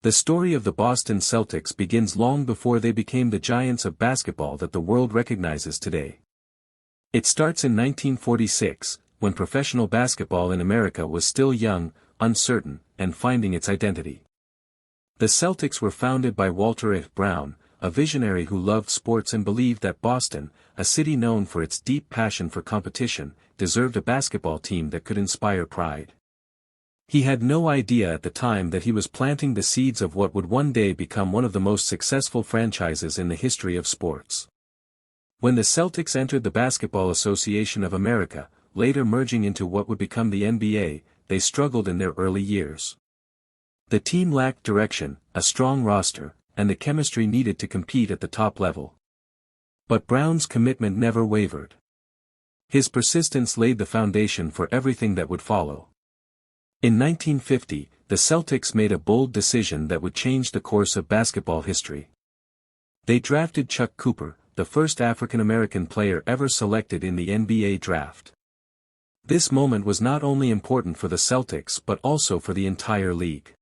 The story of the Boston Celtics begins long before they became the giants of basketball that the world recognizes today. It starts in 1946, when professional basketball in America was still young, uncertain, and finding its identity. The Celtics were founded by Walter F. Brown, a visionary who loved sports and believed that Boston, a city known for its deep passion for competition, deserved a basketball team that could inspire pride. He had no idea at the time that he was planting the seeds of what would one day become one of the most successful franchises in the history of sports. When the Celtics entered the Basketball Association of America, later merging into what would become the NBA, they struggled in their early years. The team lacked direction, a strong roster, and the chemistry needed to compete at the top level. But Brown's commitment never wavered. His persistence laid the foundation for everything that would follow. In 1950, the Celtics made a bold decision that would change the course of basketball history. They drafted Chuck Cooper, the first African-American player ever selected in the NBA draft. This moment was not only important for the Celtics but also for the entire league.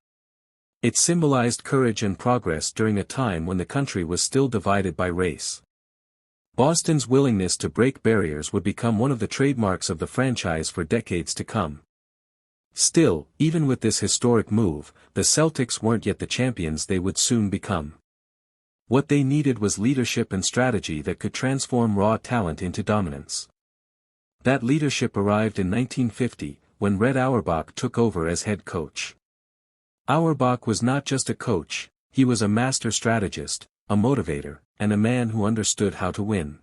It symbolized courage and progress during a time when the country was still divided by race. Boston's willingness to break barriers would become one of the trademarks of the franchise for decades to come. Still, even with this historic move, the Celtics weren't yet the champions they would soon become. What they needed was leadership and strategy that could transform raw talent into dominance. That leadership arrived in 1950, when Red Auerbach took over as head coach. Auerbach was not just a coach, he was a master strategist, a motivator, and a man who understood how to win.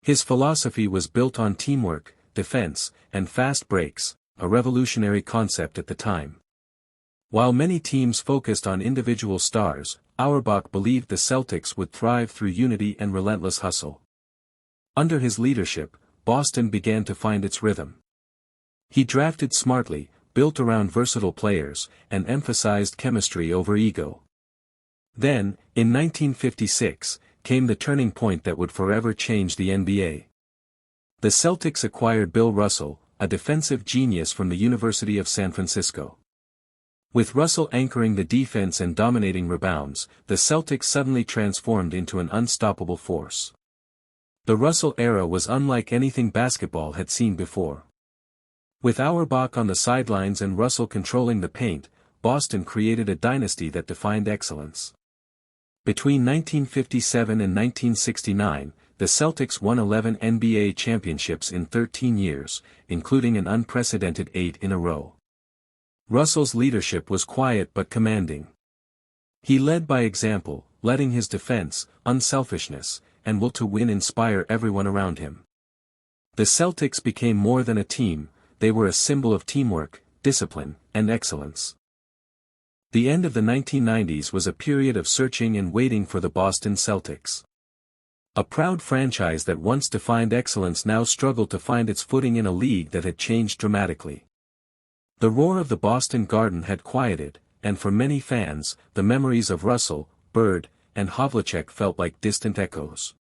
His philosophy was built on teamwork, defense, and fast breaks, a revolutionary concept at the time. While many teams focused on individual stars, Auerbach believed the Celtics would thrive through unity and relentless hustle. Under his leadership, Boston began to find its rhythm. He drafted smartly, built around versatile players, and emphasized chemistry over ego. Then, in 1956, came the turning point that would forever change the NBA. The Celtics acquired Bill Russell, a defensive genius from the University of San Francisco. With Russell anchoring the defense and dominating rebounds, the Celtics suddenly transformed into an unstoppable force. The Russell era was unlike anything basketball had seen before. With Auerbach on the sidelines and Russell controlling the paint, Boston created a dynasty that defined excellence. Between 1957 and 1969, the Celtics won 11 NBA championships in 13 years, including an unprecedented 8 in a row. Russell's leadership was quiet but commanding. He led by example, letting his defense, unselfishness, and will to win inspire everyone around him. The Celtics became more than a team, they were a symbol of teamwork, discipline, and excellence. The end of the 1990s was a period of searching and waiting for the Boston Celtics. A proud franchise that once defined excellence now struggled to find its footing in a league that had changed dramatically. The roar of the Boston Garden had quieted, and for many fans, the memories of Russell, Bird, and Havlicek felt like distant echoes.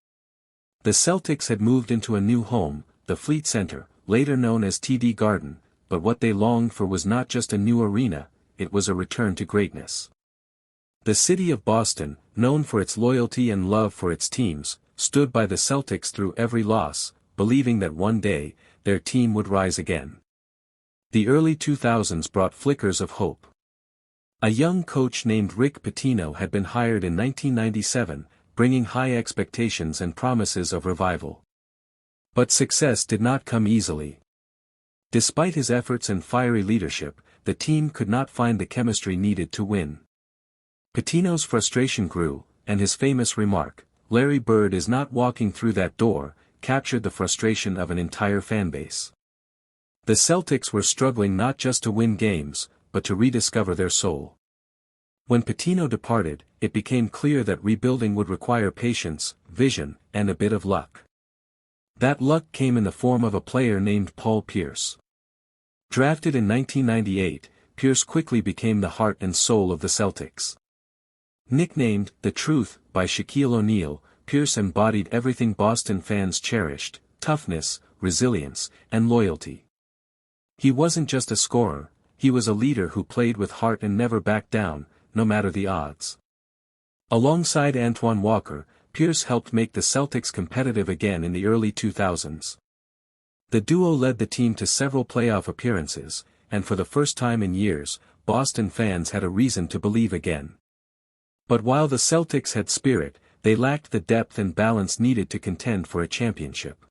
The Celtics had moved into a new home, the Fleet Center, later known as TD Garden, but what they longed for was not just a new arena, it was a return to greatness. The city of Boston, known for its loyalty and love for its teams, stood by the Celtics through every loss, believing that one day, their team would rise again. The early 2000s brought flickers of hope. A young coach named Rick Pitino had been hired in 1997, bringing high expectations and promises of revival. But success did not come easily. Despite his efforts and fiery leadership, the team could not find the chemistry needed to win. Pitino's frustration grew, and his famous remark, "Larry Bird is not walking through that door," captured the frustration of an entire fanbase. The Celtics were struggling not just to win games, but to rediscover their soul. When Pitino departed, it became clear that rebuilding would require patience, vision, and a bit of luck. That luck came in the form of a player named Paul Pierce. Drafted in 1998, Pierce quickly became the heart and soul of the Celtics. Nicknamed "The Truth" by Shaquille O'Neal, Pierce embodied everything Boston fans cherished: toughness, resilience, and loyalty. He wasn't just a scorer, he was a leader who played with heart and never backed down, no matter the odds. Alongside Antoine Walker, Pierce helped make the Celtics competitive again in the early 2000s. The duo led the team to several playoff appearances, and for the first time in years, Boston fans had a reason to believe again. But while the Celtics had spirit, they lacked the depth and balance needed to contend for a championship.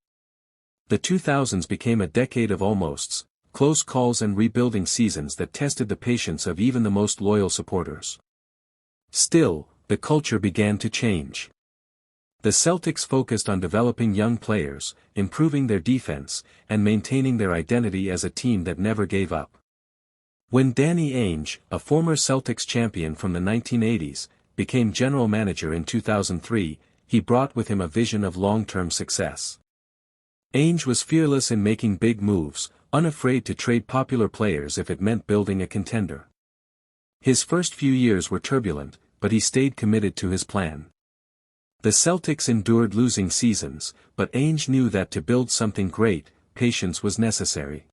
The 2000s became a decade of almosts, close calls and rebuilding seasons that tested the patience of even the most loyal supporters. Still, the culture began to change. The Celtics focused on developing young players, improving their defense, and maintaining their identity as a team that never gave up. When Danny Ainge, a former Celtics champion from the 1980s, became general manager in 2003, he brought with him a vision of long-term success. Ainge was fearless in making big moves, unafraid to trade popular players if it meant building a contender. His first few years were turbulent, but he stayed committed to his plan. The Celtics endured losing seasons, but Ainge knew that to build something great, patience was necessary.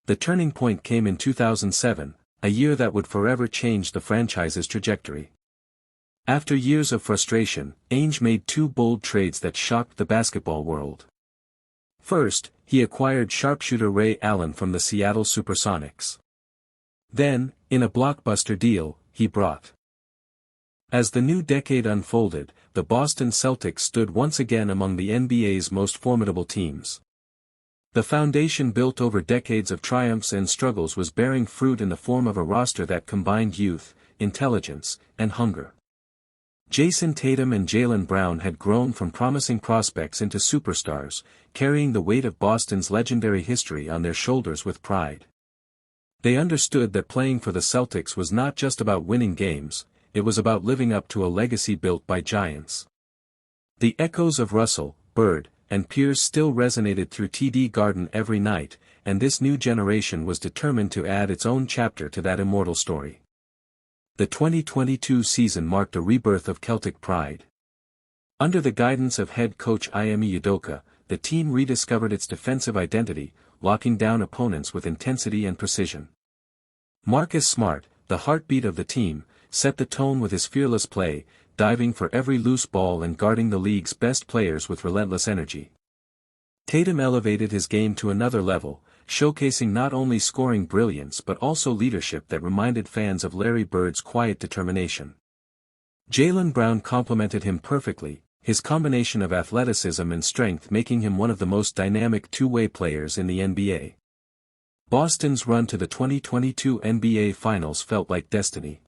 The turning point came in 2007, a year that would forever change the franchise's trajectory. After years of frustration, Ainge made two bold trades that shocked the basketball world. First, he acquired sharpshooter Ray Allen from the Seattle Supersonics. Then, in a blockbuster deal, he brought. As the new decade unfolded, the Boston Celtics stood once again among the NBA's most formidable teams. The foundation built over decades of triumphs and struggles was bearing fruit in the form of a roster that combined youth, intelligence, and hunger. Jayson Tatum and Jaylen Brown had grown from promising prospects into superstars, carrying the weight of Boston's legendary history on their shoulders with pride. They understood that playing for the Celtics was not just about winning games, it was about living up to a legacy built by giants. The echoes of Russell, Bird, and Pierce still resonated through TD Garden every night, and this new generation was determined to add its own chapter to that immortal story. The 2022 season marked a rebirth of Celtic pride. Under the guidance of head coach Ime Udoka, the team rediscovered its defensive identity, locking down opponents with intensity and precision. Marcus Smart, the heartbeat of the team, set the tone with his fearless play, diving for every loose ball and guarding the league's best players with relentless energy. Tatum elevated his game to another level, showcasing not only scoring brilliance but also leadership that reminded fans of Larry Bird's quiet determination. Jaylen Brown complemented him perfectly, his combination of athleticism and strength making him one of the most dynamic two-way players in the NBA. Boston's run to the 2022 NBA Finals felt like destiny.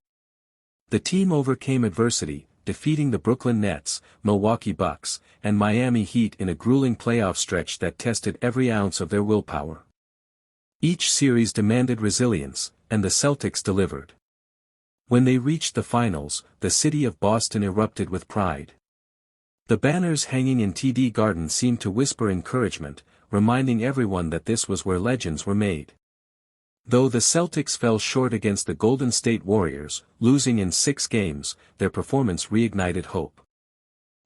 The team overcame adversity, defeating the Brooklyn Nets, Milwaukee Bucks, and Miami Heat in a grueling playoff stretch that tested every ounce of their willpower. Each series demanded resilience, and the Celtics delivered. When they reached the finals, the city of Boston erupted with pride. The banners hanging in TD Garden seemed to whisper encouragement, reminding everyone that this was where legends were made. Though the Celtics fell short against the Golden State Warriors, losing in 6 games, their performance reignited hope.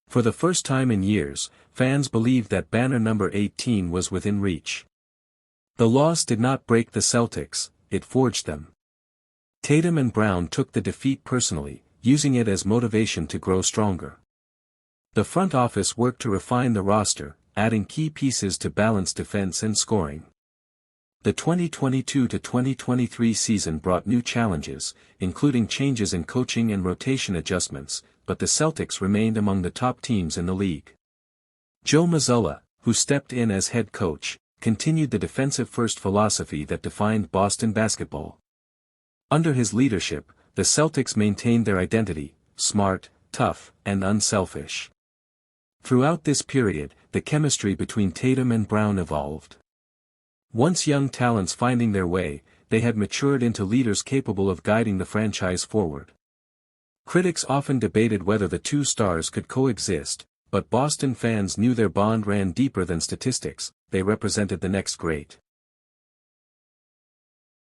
For the first time in years, fans believed that banner number 18 was within reach. The loss did not break the Celtics, it forged them. Tatum and Brown took the defeat personally, using it as motivation to grow stronger. The front office worked to refine the roster, adding key pieces to balance defense and scoring. The 2022-2023 season brought new challenges, including changes in coaching and rotation adjustments, but the Celtics remained among the top teams in the league. Joe Mazzulla, who stepped in as head coach, continued the defensive-first philosophy that defined Boston basketball. Under his leadership, the Celtics maintained their identity, smart, tough, and unselfish. Throughout this period, the chemistry between Tatum and Brown evolved. Once young talents finding their way, they had matured into leaders capable of guiding the franchise forward. Critics often debated whether the two stars could coexist, but Boston fans knew their bond ran deeper than statistics, they represented the next great.